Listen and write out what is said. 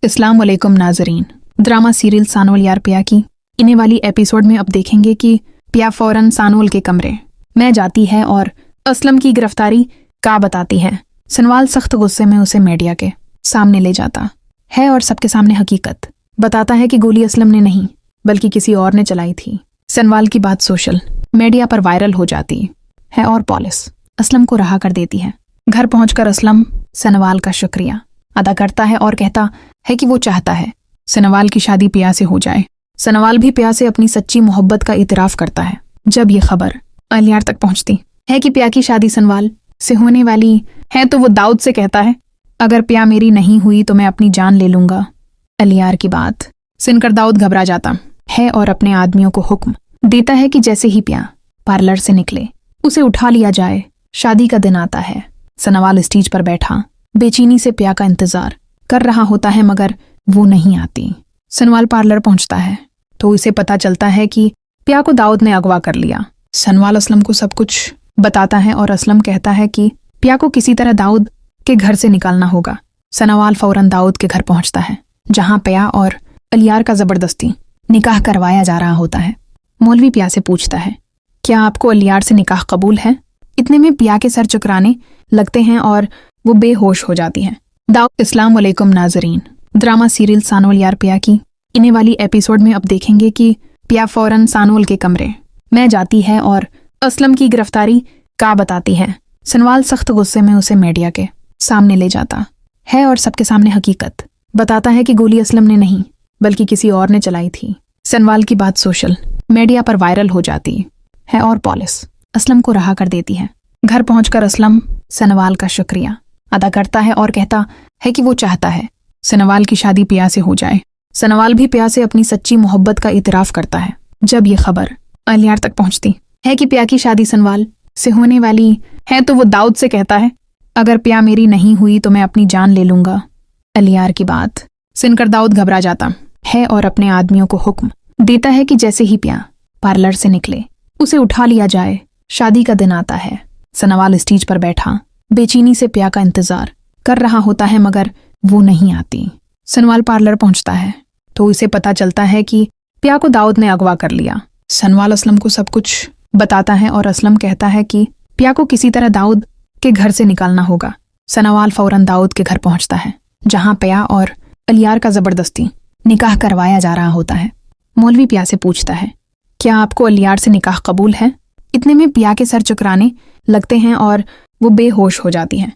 अस्सलाम वालेकुम नाजरीन। ड्रामा सीरियल सानोल यार पिया की इन्हें वाली एपिसोड में अब देखेंगे कि पिया फौरन सानोल के कमरे में जाती है और असलम की गिरफ्तारी का बताती है। सनवाल सख्त गुस्से में उसे मीडिया के सामने ले जाता है और सबके सामने हकीकत बताता है कि गोली असलम ने नहीं बल्कि किसी और ने चलाई थी। सनवाल की बात सोशल मीडिया पर वायरल हो जाती है और पुलिस असलम को रहा कर देती है। घर पहुंचकर असलम सनवाल का शुक्रिया अदा करता है और कहता है कि वो चाहता है सनवाल की शादी पिया से हो जाए। सनवाल भी पिया से अपनी सच्ची मोहब्बत का इतराफ करता है। जब ये खबर अलियार तक पहुंचती है कि पिया की शादी सनवाल से होने वाली है तो वो दाऊद से कहता है, अगर पिया मेरी नहीं हुई तो मैं अपनी जान ले लूंगा। अलियार की बात सुनकर दाऊद घबरा जाता है और अपने आदमियों को हुक्म देता है कि जैसे ही पिया पार्लर से निकले उसे उठा लिया जाए। शादी का दिन आता है। सनवाल स्टेज पर बैठा बेचैनी से पिया का इंतजार कर रहा होता है मगर वो नहीं आती। सनवाल पार्लर पहुंचता है तो उसे पता चलता है कि पिया को दाऊद ने अगवा कर लिया। सनवाल असलम को सब कुछ बताता है और असलम कहता है कि पिया को किसी तरह दाऊद के घर से निकालना होगा। सनवाल फौरन दाऊद के घर पहुंचता है जहां पिया और अलियार का जबरदस्ती निकाह करवाया जा रहा होता है। मौलवी पिया से पूछता है, क्या आपको अलियार से निकाह कबूल है? इतने में पिया के सर चुकराने लगते हैं और वो बेहोश हो जाती हैं। दाऊद अस्सलाम वालेकुम नाजरीन। ड्रामा सीरियल सानोल यार पिया की इन्हें वाली एपिसोड में अब देखेंगे कि पिया फौरन सानोल के कमरे में जाती है और असलम की गिरफ्तारी का बताती है। सनवाल सख्त गुस्से में उसे मीडिया के सामने ले जाता है और सबके सामने हकीकत बताता है कि गोली असलम ने नहीं बल्कि किसी और ने चलाई थी। सनवाल की बात सोशल मीडिया पर वायरल हो जाती है और पुलिस असलम को रहा कर देती है। घर पहुंचकर असलम सनवाल का शुक्रिया अदा करता है और कहता है कि वो चाहता है सनवाल की शादी पिया से हो जाए। सनवाल भी पिया से अपनी सच्ची मोहब्बत का इतराफ करता है। जब ये खबर अलियार तक पहुंचती है कि पिया की शादी सनवाल से होने वाली है तो वो दाऊद से कहता है, अगर पिया मेरी नहीं हुई तो मैं अपनी जान ले लूंगा। अलियार की बात सुनकर दाऊद घबरा जाता है और अपने आदमियों को हुक्म देता है कि जैसे ही पिया पार्लर से निकले उसे उठा लिया जाए। शादी का दिन आता है। सनवाल स्टेज पर बैठा बेचैनी से पिया का इंतजार कर रहा होता है मगर वो नहीं आती। सनवाल पार्लर पहुंचता है तो उसे पता चलता है कि पिया को दाऊद ने अगवा कर लिया। सनवाल असलम को सब कुछ बताता है और असलम कहता है कि पिया को किसी तरह दाऊद के घर से निकालना होगा। सनवाल फौरन दाऊद के घर पहुंचता है जहां पिया और अलियार का जबरदस्ती निकाह करवाया जा रहा होता है। मौलवी पिया से पूछता है, क्या आपको अलियार से निकाह कबूल है? इतने में पिया के सर चुकराने लगते हैं और वो बेहोश हो जाती हैं।